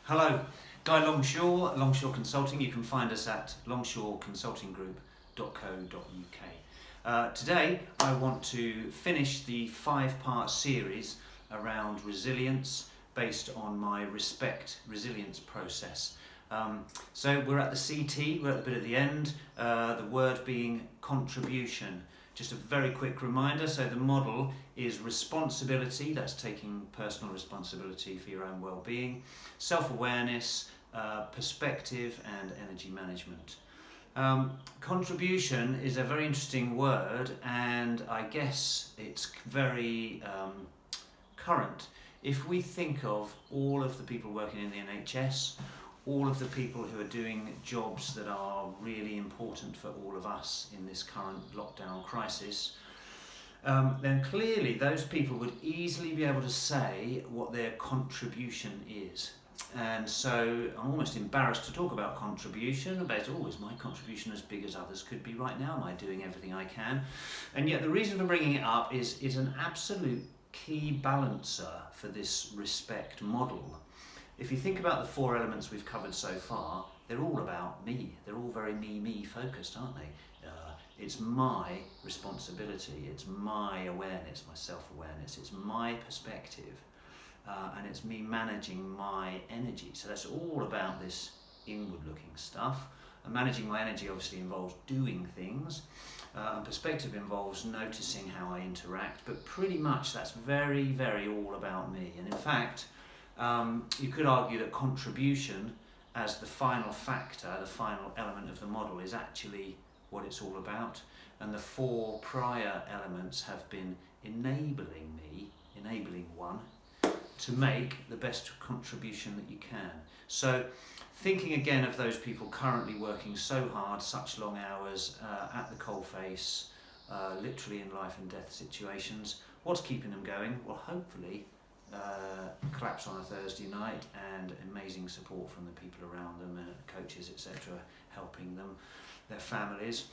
Hello, Guy Longshore Consulting. You can find us at longshoreconsultinggroup.co.uk. Today I want to finish the 5-part series around resilience based on my ReSPECt resilience process. So we're at the CT, we're at the bit at the end, the word being contribution. Just a very quick reminder, so the model is responsibility, that's taking personal responsibility for your own well-being, self-awareness, perspective and energy management. Contribution is a very interesting word, and I guess it's very current. If we think of all of the people working in the NHS, all of the people who are doing jobs that are really important for all of us in this current lockdown crisis, then clearly those people would easily be able to say what their contribution is. And so I'm almost embarrassed to talk about contribution, about is my contribution as big as others could be right now? Am I doing everything I can? And yet the reason for bringing it up is it's an absolute key balancer for this ReSPECt model. If you think about the 4 elements we've covered so far, they're all about me. They're all very me focused, aren't they? It's my responsibility, it's my awareness, my self-awareness, it's my perspective, and it's me managing my energy. So that's all about this inward-looking stuff. And managing my energy obviously involves doing things, and perspective involves noticing how I interact, but pretty much that's very all about me. And in fact, you could argue that contribution as the final factor, the final element of the model, is actually what it's all about. And the 4 prior elements have been enabling one, to make the best contribution that you can. So thinking again of those people currently working so hard, such long hours, at the coalface, literally in life and death situations, what's keeping them going? Well, hopefully collapse on a Thursday night and amazing support from the people around them, coaches, etc., helping them, their families.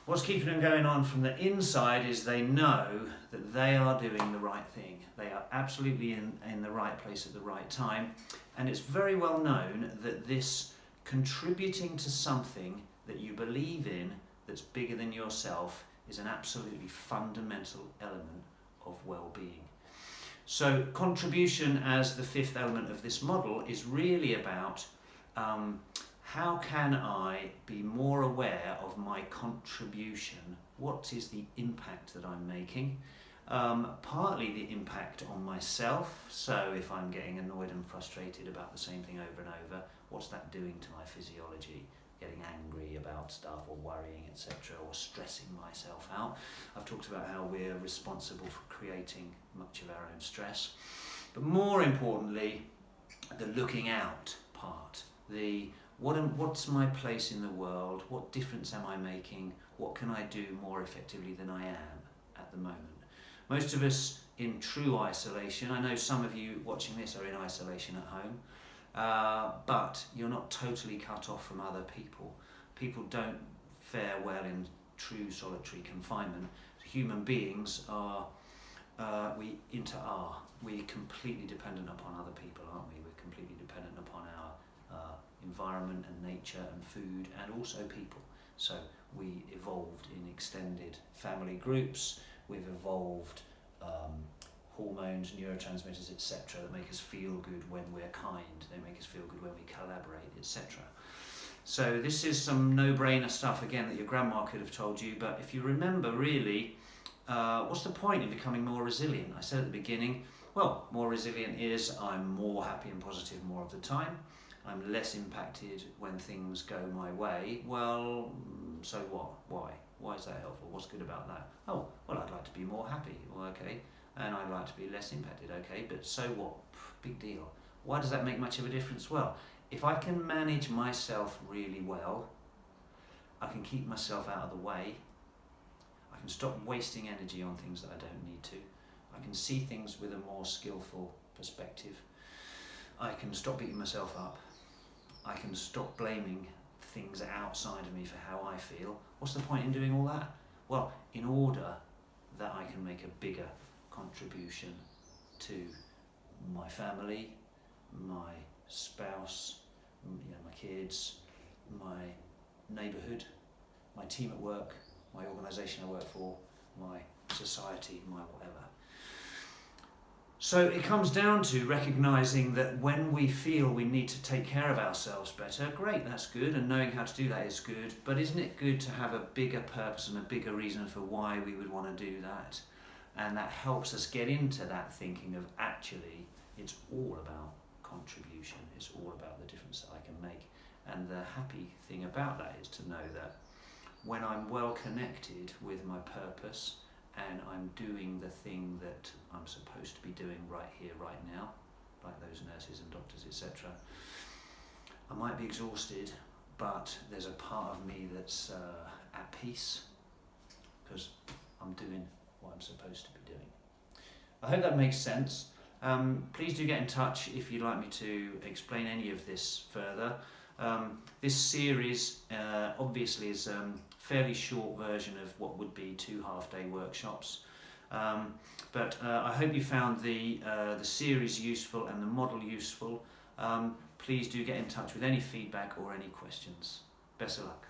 What's keeping them going on from the inside is they know that they are doing the right thing. They are absolutely in the right place at the right time, and it's very well known that this contributing to something that you believe in that's bigger than yourself is an absolutely fundamental element of well-being. So contribution as the 5th element of this model is really about how can I be more aware of my contribution? What is the impact that I'm making? Partly the impact on myself, so if I'm getting annoyed and frustrated about the same thing over and over, what's that doing to my physiology? Getting angry about stuff or worrying, etc., or stressing myself out. I've talked about how we're responsible for creating much of our own stress. But more importantly, the looking out part, the what's my place in the world, what difference am I making, what can I do more effectively than I am at the moment. Most of us in true isolation, I know some of you watching this are in isolation at home, but you're not totally cut off from other people. People don't fare well in true solitary confinement. Human beings are, we're completely dependent upon other people, aren't we? We're completely dependent upon our environment and nature and food and also people. So we evolved in extended family groups, we've evolved hormones, neurotransmitters, etc. that make us feel good when we're kind, they make us feel good when we collaborate, etc. So this is some no-brainer stuff again that your grandma could have told you, but if you remember really, what's the point in becoming more resilient? I said at the beginning, well, more resilient is I'm more happy and positive more of the time, I'm less impacted when things go my way. Well, so what? Why? Why is that helpful? What's good about that? Oh, well, I'd like to be more happy. Well, okay. And I'd like to be less impacted. Okay, but so what? Big deal. Why does that make much of a difference? Well, if I can manage myself really well, I can keep myself out of the way, I can stop wasting energy on things that I don't need to, I can see things with a more skillful perspective, I can stop beating myself up, I can stop blaming things outside of me for how I feel. What's the point in doing all that? Well, in order that I can make a bigger contribution to my family, my spouse, my kids, my neighbourhood, my team at work, my organisation I work for, my society, my whatever. So it comes down to recognising that when we feel we need to take care of ourselves better, great, that's good, and knowing how to do that is good, but isn't it good to have a bigger purpose and a bigger reason for why we would want to do that? And that helps us get into that thinking of actually it's all about contribution, it's all about the difference that I can make. And the happy thing about that is to know that when I'm well connected with my purpose and I'm doing the thing that I'm supposed to be doing right here, right now, like those nurses and doctors, etc., I might be exhausted, but there's a part of me that's at peace because I'm doing what I'm supposed to be doing. I hope that makes sense. Please do get in touch if you'd like me to explain any of this further. This series obviously is a fairly short version of what would be 2 half-day workshops, but I hope you found the series useful and the model useful. Please do get in touch with any feedback or any questions. Best of luck.